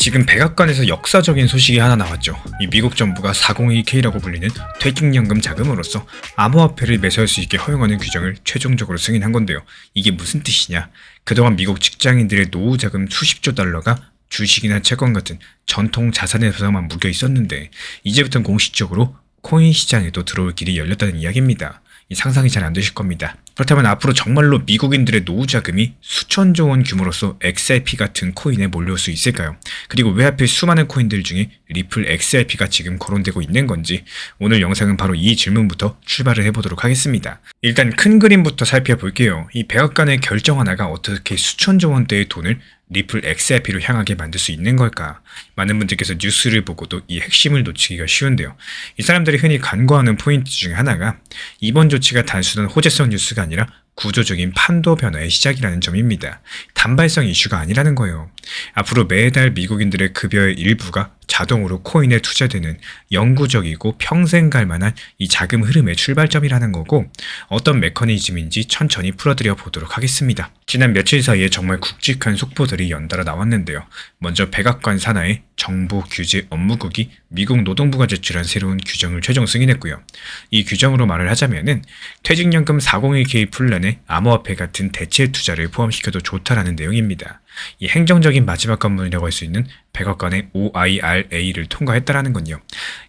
지금 백악관에서 역사적인 소식이 하나 나왔죠. 이 미국 정부가 401k라고 불리는 퇴직연금 자금으로서 암호화폐를 매수할 수 있게 허용하는 규정을 최종적으로 승인한 건데요. 이게 무슨 뜻이냐? 그동안 미국 직장인들의 노후 자금 수십조 달러가 주식이나 채권 같은 전통 자산에서만 묶여 있었는데 이제부터는 공식적으로 코인 시장에도 들어올 길이 열렸다는 이야기입니다. 상상이 잘 안 되실 겁니다. 그렇다면 앞으로 정말로 미국인들의 노후 자금이 수천조 원 규모로서 XRP 같은 코인에 몰려올 수 있을까요? 그리고 왜 하필 수많은 코인들 중에 리플 XRP가 지금 거론되고 있는 건지 오늘 영상은 바로 이 질문부터 출발을 해보도록 하겠습니다. 일단 큰 그림부터 살펴볼게요. 이 백악관의 결정 하나가 어떻게 수천조 원대의 돈을 리플 XRP로 향하게 만들 수 있는 걸까? 많은 분들께서 뉴스를 보고도 이 핵심을 놓치기가 쉬운데요. 이 사람들이 흔히 간과하는 포인트 중에 하나가 이번 조치가 단순한 호재성 뉴스가 아니라 구조적인 판도 변화의 시작이라는 점입니다. 단발성 이슈가 아니라는 거예요. 앞으로 매달 미국인들의 급여의 일부가 자동으로 코인에 투자되는 영구적이고 평생 갈 만한 이 자금 흐름의 출발점이라는 거고 어떤 메커니즘인지 천천히 풀어드려 보도록 하겠습니다. 지난 며칠 사이에 정말 굵직한 속보들이 연달아 나왔는데요. 먼저 백악관 산하의 정보 규제 업무국이 미국 노동부가 제출한 새로운 규정을 최종 승인했고요. 이 규정으로 말을 하자면은 퇴직연금 401k 플랜에 암호화폐 같은 대체 투자를 포함시켜도 좋다라는 내용입니다. 이 행정적인 마지막 관문이라고 할 수 있는 백악관의 OIRA를 통과했다라는 건요.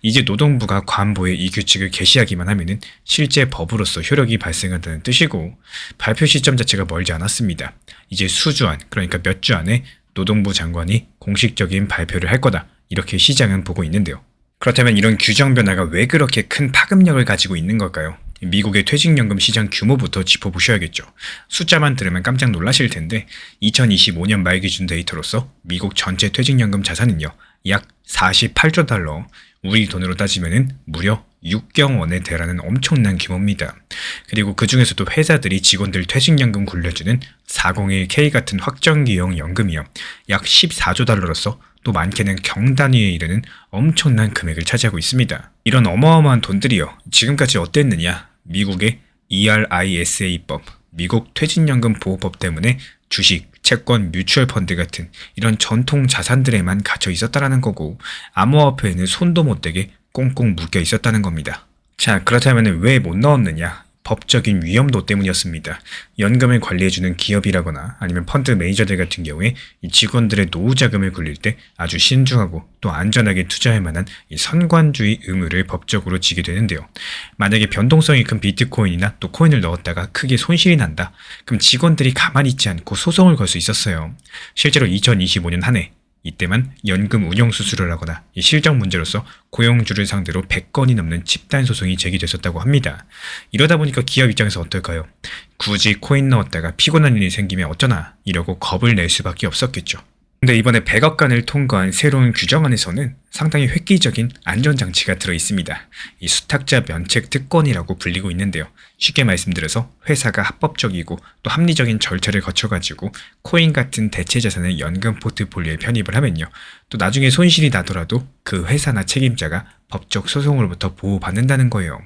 이제 노동부가 관보에 이 규칙을 게시하기만 하면은 실제 법으로서 효력이 발생한다는 뜻이고 발표 시점 자체가 멀지 않았습니다. 이제 수주 안, 그러니까 몇 주 안에 노동부 장관이 공식적인 발표를 할 거다. 이렇게 시장은 보고 있는데요. 그렇다면 이런 규정 변화가 왜 그렇게 큰 파급력을 가지고 있는 걸까요? 미국의 퇴직연금 시장 규모부터 짚어보셔야겠죠. 숫자만 들으면 깜짝 놀라실 텐데 2025년 말 기준 데이터로서 미국 전체 퇴직연금 자산은요. 약 48조 달러, 우리 돈으로 따지면 무려 6경 원에 달하는 엄청난 규모입니다. 그리고 그 중에서도 회사들이 직원들 퇴직연금 굴려주는 401k 같은 확정기형 연금이요. 약 14조 달러로서 또 많게는 경단위에 이르는 엄청난 금액을 차지하고 있습니다. 이런 어마어마한 돈들이요. 지금까지 어땠느냐? 미국의 ERISA법, 미국 퇴직연금 보호법 때문에 주식, 채권, 뮤추얼 펀드 같은 이런 전통 자산들에만 갇혀 있었다라는 거고 암호화폐에는 손도 못 대게 꽁꽁 묶여 있었다는 겁니다. 자, 그렇다면 왜 못 넣었느냐? 법적인 위험도 때문이었습니다. 연금을 관리해주는 기업이라거나 아니면 펀드 매니저들 같은 경우에 이 직원들의 노후 자금을 굴릴 때 아주 신중하고 또 안전하게 투자할 만한 이 선관주의 의무를 법적으로 지게 되는데요. 만약에 변동성이 큰 비트코인이나 또 코인을 넣었다가 크게 손실이 난다. 그럼 직원들이 가만히 있지 않고 소송을 걸 수 있었어요. 실제로 2025년 한 해 이때만 연금 운용 수수료를 하거나 이 실적 문제로서 고용주를 상대로 100건이 넘는 집단 소송이 제기됐었다고 합니다. 이러다 보니까 기업 입장에서 어떨까요? 굳이 코인 넣었다가 피곤한 일이 생기면 어쩌나 이러고 겁을 낼 수밖에 없었겠죠. 근데 이번에 백악관을 통과한 새로운 규정안에서는 상당히 획기적인 안전장치가 들어있습니다. 이 수탁자 면책 특권이라고 불리고 있는데요. 쉽게 말씀드려서 회사가 합법적이고 또 합리적인 절차를 거쳐가지고 코인 같은 대체 자산을 연금 포트폴리오에 편입을 하면요. 또 나중에 손실이 나더라도 그 회사나 책임자가 법적 소송으로부터 보호받는다는 거예요.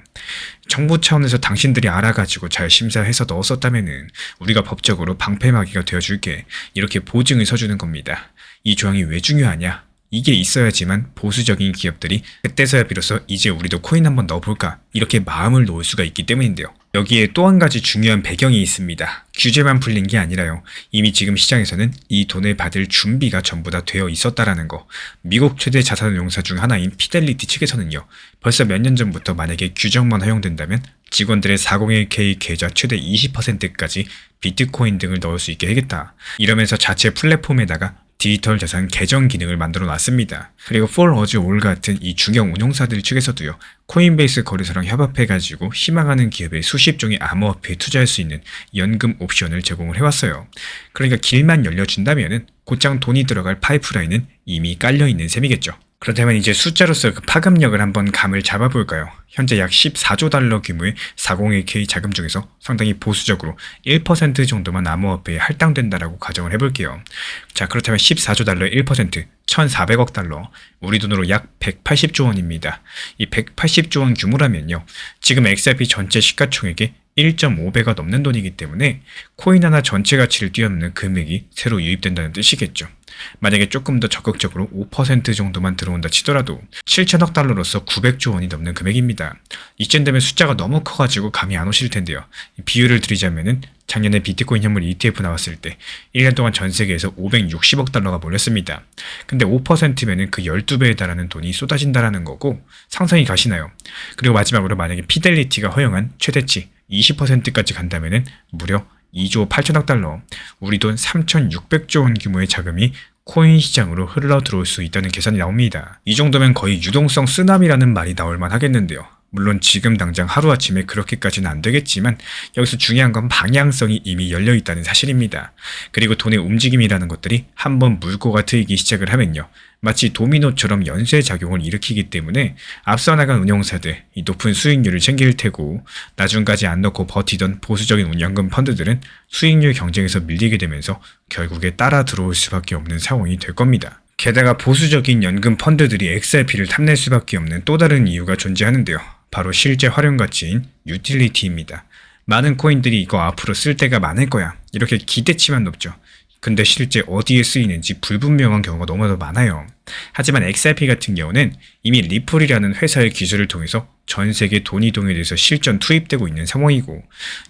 정부 차원에서 당신들이 알아가지고 잘 심사해서 넣었었다면은 우리가 법적으로 방패막이가 되어줄게 이렇게 보증을 서주는 겁니다. 이 조항이 왜 중요하냐? 이게 있어야지만 보수적인 기업들이 그때서야 비로소 이제 우리도 코인 한번 넣어볼까 이렇게 마음을 놓을 수가 있기 때문인데요. 여기에 또 한 가지 중요한 배경이 있습니다. 규제만 풀린 게 아니라요. 이미 지금 시장에서는 이 돈을 받을 준비가 전부 다 되어 있었다라는 거. 미국 최대 자산운용사 중 하나인 피델리티 측에서는요. 벌써 몇 년 전부터 만약에 규정만 허용된다면 직원들의 401k 계좌 최대 20%까지 비트코인 등을 넣을 수 있게 하겠다. 이러면서 자체 플랫폼에다가 디지털 자산 계정 기능을 만들어 놨습니다. 그리고 For Us All 같은 이 중형 운용사들 측에서도요. 코인베이스 거래소랑 협업해가지고 희망하는 기업의 수십 종의 암호화폐에 투자할 수 있는 연금 옵션을 제공을 해왔어요. 그러니까 길만 열려준다면은 곧장 돈이 들어갈 파이프라인은 이미 깔려있는 셈이겠죠. 그렇다면 이제 숫자로서 그 파급력을 한번 감을 잡아볼까요? 현재 약 14조 달러 규모의 401k 자금 중에서 상당히 보수적으로 1% 정도만 암호화폐에 할당된다라고 가정을 해볼게요. 자, 그렇다면 14조 달러의 1%, 1,400억 달러, 우리 돈으로 약 180조 원입니다. 이 180조 원 규모라면요. 지금 XRP 전체 시가총액의 1.5배가 넘는 돈이기 때문에 코인 하나 전체 가치를 뛰어넘는 금액이 새로 유입된다는 뜻이겠죠. 만약에 조금 더 적극적으로 5% 정도만 들어온다 치더라도 7천억 달러로서 900조 원이 넘는 금액입니다. 이쯤 되면 숫자가 너무 커가지고 감이 안 오실 텐데요. 비유를 드리자면은 작년에 비트코인 현물 ETF 나왔을 때 1년 동안 전 세계에서 560억 달러가 몰렸습니다. 근데 5%면은 그 12배에 달하는 돈이 쏟아진다라는 거고 상상이 가시나요? 그리고 마지막으로 만약에 피델리티가 허용한 최대치 20%까지 간다면은 무려 2조 8천억 달러, 우리 돈 3,600조 원 규모의 자금이 코인 시장으로 흘러 들어올 수 있다는 계산이 나옵니다. 이 정도면 거의 유동성 쓰나미라는 말이 나올 만 하겠는데요. 물론 지금 당장 하루아침에 그렇게까지는 안 되겠지만 여기서 중요한 건 방향성이 이미 열려 있다는 사실입니다. 그리고 돈의 움직임이라는 것들이 한번 물꼬가 트이기 시작을 하면요. 마치 도미노처럼 연쇄작용을 일으키기 때문에 앞서 나간 운용사들 이 높은 수익률을 챙길 테고 나중까지 안 넣고 버티던 보수적인 운영금 펀드들은 수익률 경쟁에서 밀리게 되면서 결국에 따라 들어올 수밖에 없는 상황이 될 겁니다. 게다가 보수적인 연금 펀드들이 XRP를 탐낼 수밖에 없는 또 다른 이유가 존재하는데요. 바로 실제 활용 가치인 유틸리티입니다. 많은 코인들이 이거 앞으로 쓸 때가 많을 거야. 이렇게 기대치만 높죠. 근데 실제 어디에 쓰이는지 불분명한 경우가 너무나도 많아요. 하지만 XRP 같은 경우는 이미 리플이라는 회사의 기술을 통해서 전 세계 돈 이동에 대해서 실전 투입되고 있는 상황이고,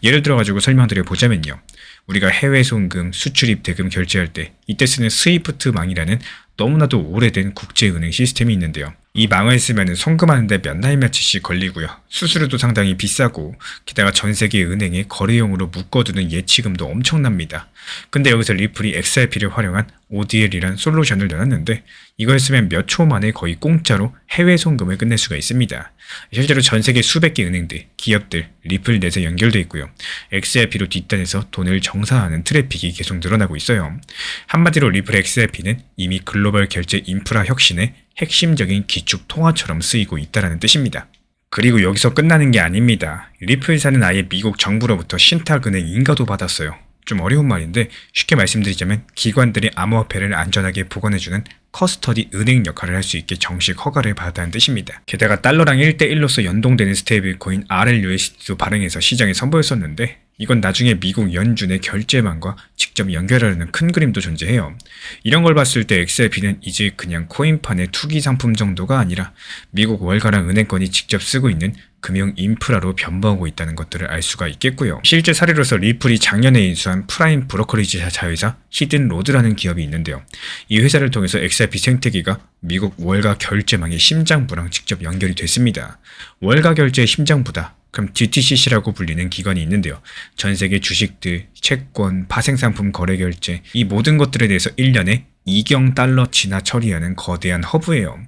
예를 들어가지고 설명드려 보자면요. 우리가 해외 송금, 수출입 대금 결제할 때 이때 쓰는 스위프트망이라는 너무나도 오래된 국제은행 시스템이 있는데요. 이 망을 쓰면 송금하는데 몇 날 며칠씩 걸리고요. 수수료도 상당히 비싸고 게다가 전 세계 은행에 거래용으로 묶어두는 예치금도 엄청납니다. 근데 여기서 리플이 XRP를 활용한 ODL이란 솔루션을 내놨는데 이걸 쓰면 몇 초 만에 거의 공짜로 해외 송금을 끝낼 수가 있습니다. 실제로 전 세계 수백 개 은행들, 기업들, 리플 넷에 연결돼 있고요. XRP로 뒷단에서 돈을 정사하는 트래픽이 계속 늘어나고 있어요. 한마디로 리플 XRP는 이미 글로벌 결제 인프라 혁신의 핵심적인 기축 통화처럼 쓰이고 있다는 뜻입니다. 그리고 여기서 끝나는 게 아닙니다. 리플사는 아예 미국 정부로부터 신탁은행 인가도 받았어요. 좀 어려운 말인데 쉽게 말씀드리자면 기관들이 암호화폐를 안전하게 보관해주는 커스터디 은행 역할을 할 수 있게 정식 허가를 받았다는 뜻입니다. 게다가 달러랑 1대1로서 연동되는 스테이블코인 RLUSD도 발행해서 시장에 선보였었는데 이건 나중에 미국 연준의 결제망과 직접 연결하려는 큰 그림도 존재해요. 이런 걸 봤을 때 XRP는 이제 그냥 코인판의 투기 상품 정도가 아니라 미국 월가랑 은행권이 직접 쓰고 있는 금융 인프라로 변모하고 있다는 것들을 알 수가 있겠고요. 실제 사례로서 리플이 작년에 인수한 프라임 브로커리지 자회사 히든로드라는 기업이 있는데요. 이 회사를 통해서 XRP 생태계가 미국 월가 결제망의 심장부랑 직접 연결이 됐습니다. 월가 결제의 심장부다. 그럼 DTCC라고 불리는 기관이 있는데요. 전 세계 주식들, 채권, 파생상품 거래 결제 이 모든 것들에 대해서 1년에 2경 달러치나 처리하는 거대한 허브예요.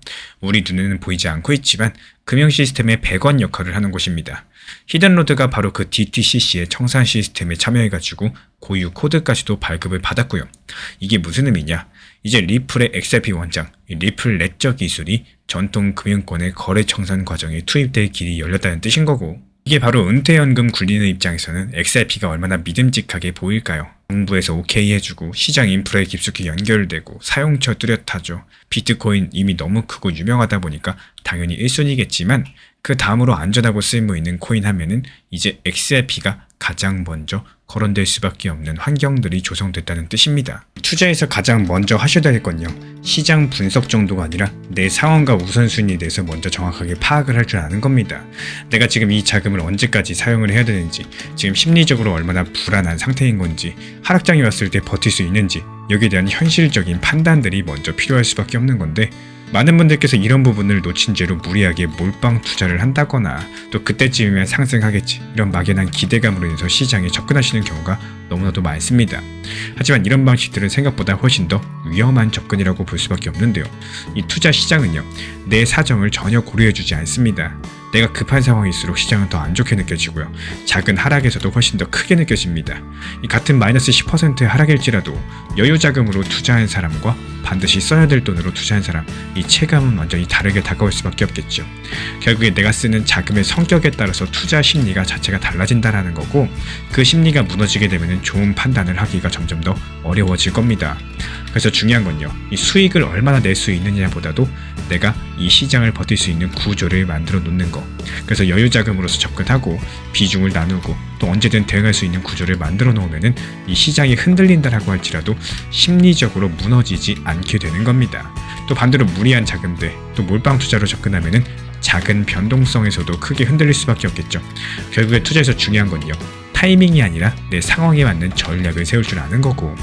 우리 눈에는 보이지 않고 있지만 금융 시스템의 배관 역할을 하는 곳입니다. 히든로드가 바로 그 DTCC의 청산 시스템에 참여해가지고 고유 코드까지도 발급을 받았고요. 이게 무슨 의미냐? 이제 리플의 XRP 원장, 리플 레저 기술이 전통 금융권의 거래 청산 과정에 투입될 길이 열렸다는 뜻인 거고, 이게 바로 은퇴연금 굴리는 입장에서는 XRP가 얼마나 믿음직하게 보일까요? 정부에서 오케이 해주고 시장 인프라에 깊숙이 연결되고 사용처 뚜렷하죠. 비트코인 이미 너무 크고 유명하다 보니까 당연히 1순위겠지만 그 다음으로 안전하고 쓸모 있는 코인 하면은 이제 XRP가 가장 먼저 거론될 수밖에 없는 환경들이 조성됐다는 뜻입니다. 투자에서 가장 먼저 하셔야 될 건요. 시장 분석 정도가 아니라 내 상황과 우선순위에 대해서 먼저 정확하게 파악을 할 줄 아는 겁니다. 내가 지금 이 자금을 언제까지 사용을 해야 되는지, 지금 심리적으로 얼마나 불안한 상태인 건지, 하락장이 왔을 때 버틸 수 있는지, 여기에 대한 현실적인 판단들이 먼저 필요할 수밖에 없는 건데, 많은 분들께서 이런 부분을 놓친 채로 무리하게 몰빵 투자를 한다거나 또 그때쯤이면 상승하겠지 이런 막연한 기대감으로 인해서 시장에 접근하시는 경우가 너무나도 많습니다. 하지만 이런 방식들은 생각보다 훨씬 더 위험한 접근이라고 볼 수밖에 없는데요. 이 투자 시장은요, 내 사정을 전혀 고려해주지 않습니다. 내가 급한 상황일수록 시장은 더 안 좋게 느껴지고요. 작은 하락에서도 훨씬 더 크게 느껴집니다. 이 같은 마이너스 10%의 하락일지라도 여유 자금으로 투자한 사람과 반드시 써야 될 돈으로 투자한 사람, 이 체감은 완전히 다르게 다가올 수밖에 없겠죠. 결국에 내가 쓰는 자금의 성격에 따라서 투자 심리가 자체가 달라진다라는 거고, 그 심리가 무너지게 되면 좋은 판단을 하기가 점점 더 어려워질 겁니다. 그래서 중요한 건요, 이 수익을 얼마나 낼 수 있느냐보다도 내가 이 시장을 버틸 수 있는 구조를 만들어 놓는 거. 그래서 여유 자금으로서 접근하고 비중을 나누고 또 또 언제든 대응할 수 있는 구조를 만들어 놓으면은 이 시장이 흔들린다라고 할지라도 심리적으로 무너지지 않게 되는 겁니다. 또 반대로 무리한 자금들, 또 몰빵 투자로 접근하면은 작은 변동성에서도 크게 흔들릴 수밖에 없겠죠. 결국에 투자에서 중요한 건요, 타이밍이 아니라 내 상황에 맞는 전략을 세울 줄 아는 거고,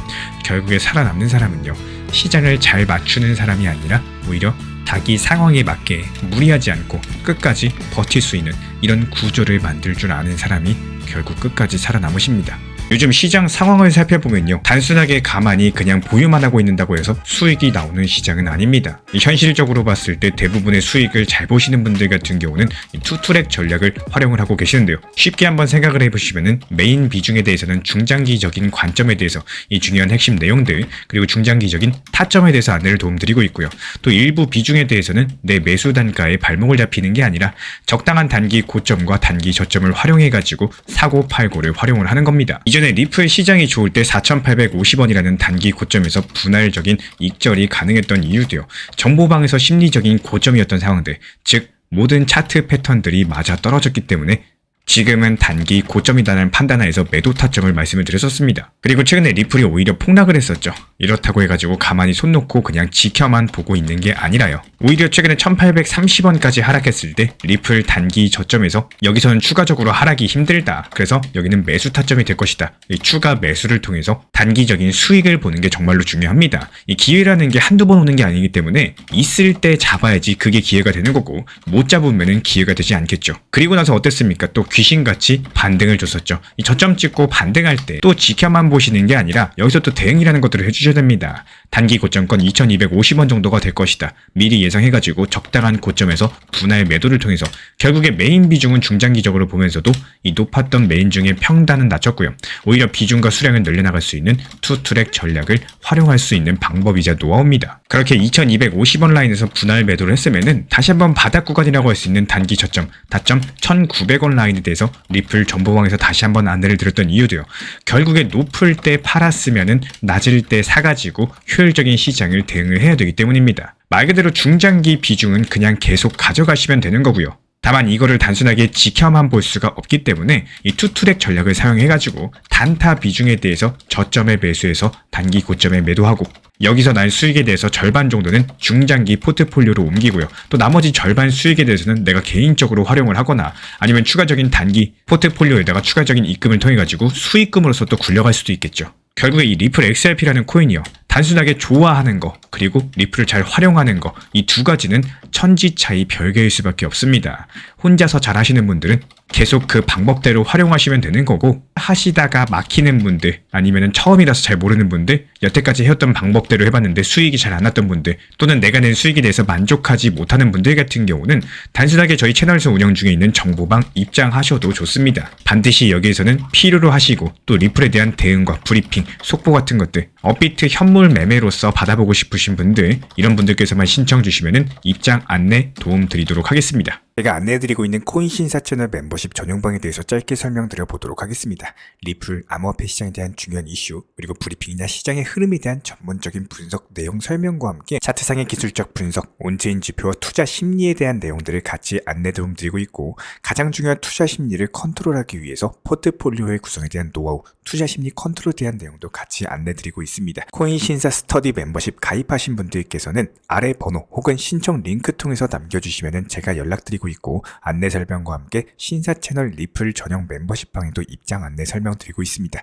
결국에 살아남는 사람은요, 시장을 잘 맞추는 사람이 아니라 오히려 자기 상황에 맞게 무리하지 않고 끝까지 버틸 수 있는 이런 구조를 만들 줄 아는 사람이 결국 끝까지 살아남으십니다. 요즘 시장 상황을 살펴보면요, 단순하게 가만히 그냥 보유만 하고 있는다고 해서 수익이 나오는 시장은 아닙니다. 현실적으로 봤을 때 대부분의 수익을 잘 보시는 분들 같은 경우는 투트랙 전략을 활용을 하고 계시는데요. 쉽게 한번 생각을 해보시면은 메인 비중에 대해서는 중장기적인 관점에 대해서 이 중요한 핵심 내용들, 그리고 중장기적인 타점에 대해서 안내를 도움드리고 있고요. 또 일부 비중에 대해서는 내 매수 단가에 발목을 잡히는 게 아니라 적당한 단기 고점과 단기 저점을 활용해가지고 사고 팔고를 활용을 하는 겁니다. 이전에 리플 시장이 좋을 때 4,850원이라는 단기 고점에서 분할적인 익절이 가능했던 이유도요, 정보방에서 심리적인 고점이었던 상황들, 즉 모든 차트 패턴들이 맞아 떨어졌기 때문에 지금은 단기 고점이다라는 판단하에서 매도 타점을 말씀을 드렸었습니다. 그리고 최근에 리플이 오히려 폭락을 했었죠. 이렇다고 해가지고 가만히 손 놓고 그냥 지켜만 보고 있는 게 아니라요, 오히려 최근에 1830원까지 하락했을 때 리플 단기 저점에서 여기서는 추가적으로 하락이 힘들다, 그래서 여기는 매수 타점이 될 것이다, 이 추가 매수를 통해서 단기적인 수익을 보는 게 정말로 중요합니다. 이 기회라는 게 한두 번 오는 게 아니기 때문에 있을 때 잡아야지 그게 기회가 되는 거고, 못 잡으면은 기회가 되지 않겠죠. 그리고 나서 어땠습니까? 또 귀신같이 반등을 줬었죠. 이 저점 찍고 반등할 때 또 지켜만 보시는 게 아니라 여기서 또 대응이라는 것들을 해주셔야 됩니다. 단기 고점권 2250원 정도가 될 것이다, 미리 예상해가지고 적당한 고점에서 분할 매도를 통해서 결국에 메인 비중은 중장기적으로 보면서도 이 높았던 메인 중에 평단은 낮췄고요, 오히려 비중과 수량을 늘려나갈 수 있는 투트랙 전략을 활용할 수 있는 방법이자 노하우입니다. 그렇게 2250원 라인에서 분할 매도를 했으면은 다시 한번 바닥 구간이라고 할 수 있는 단기 저점, 다점 1900원 라인에 대해서 리플 정보방에서 다시 한번 안내를 드렸던 이유도요, 결국에 높을 때 팔았으면은 낮을 때 사가지고 효율적인 시장을 대응을 해야 되기 때문입니다. 말 그대로 중장기 비중은 그냥 계속 가져가시면 되는 거고요. 다만 이거를 단순하게 지켜만 볼 수가 없기 때문에 이 투트랙 전략을 사용해가지고 단타 비중에 대해서 저점에 매수해서 단기 고점에 매도하고, 여기서 날 수익에 대해서 절반 정도는 중장기 포트폴리오로 옮기고요, 또 나머지 절반 수익에 대해서는 내가 개인적으로 활용을 하거나 아니면 추가적인 단기 포트폴리오에다가 추가적인 입금을 통해 가지고 수익금으로서 또 굴려갈 수도 있겠죠. 결국에 이 리플 XRP라는 코인이요, 단순하게 좋아하는 거 그리고 리플을 잘 활용하는 거, 이 두 가지는 천지 차이 별개일 수밖에 없습니다. 혼자서 잘 하시는 분들은 계속 그 방법대로 활용하시면 되는 거고, 하시다가 막히는 분들, 아니면 처음이라서 잘 모르는 분들, 여태까지 해왔던 방법대로 해봤는데 수익이 잘 안 났던 분들, 또는 내가 낸 수익에 대해서 만족하지 못하는 분들 같은 경우는 단순하게 저희 채널에서 운영 중에 있는 정보방 입장하셔도 좋습니다. 반드시 여기에서는 필요로 하시고, 또 리플에 대한 대응과 브리핑, 속보 같은 것들, 업비트 현물 매매로서 받아보고 싶으신 분들, 이런 분들께서만 신청 주시면은 입장 안내 도움 드리도록 하겠습니다. 제가 안내해드리고 있는 코인 신사 채널 멤버십 전용방에 대해서 짧게 설명드려 보도록 하겠습니다. 리플, 암호화폐 시장에 대한 중요한 이슈, 그리고 브리핑이나 시장의 흐름에 대한 전문적인 분석 내용 설명과 함께 차트상의 기술적 분석, 온체인 지표와 투자 심리에 대한 내용들을 같이 안내 도움 드리고 있고, 가장 중요한 투자 심리를 컨트롤하기 위해서 포트폴리오의 구성에 대한 노하우, 투자 심리 컨트롤에 대한 내용도 같이 안내 드리고 있습니다. 코인 신사 스터디 멤버십 가입하신 분들께서는 아래 번호 혹은 신청 링크 통해서 남겨주시면 제가 연락드리고 있고, 안내 설명과 함께 신사 채널 리플 전용 멤버십 방에도 입장 안내 설명드리고 있습니다.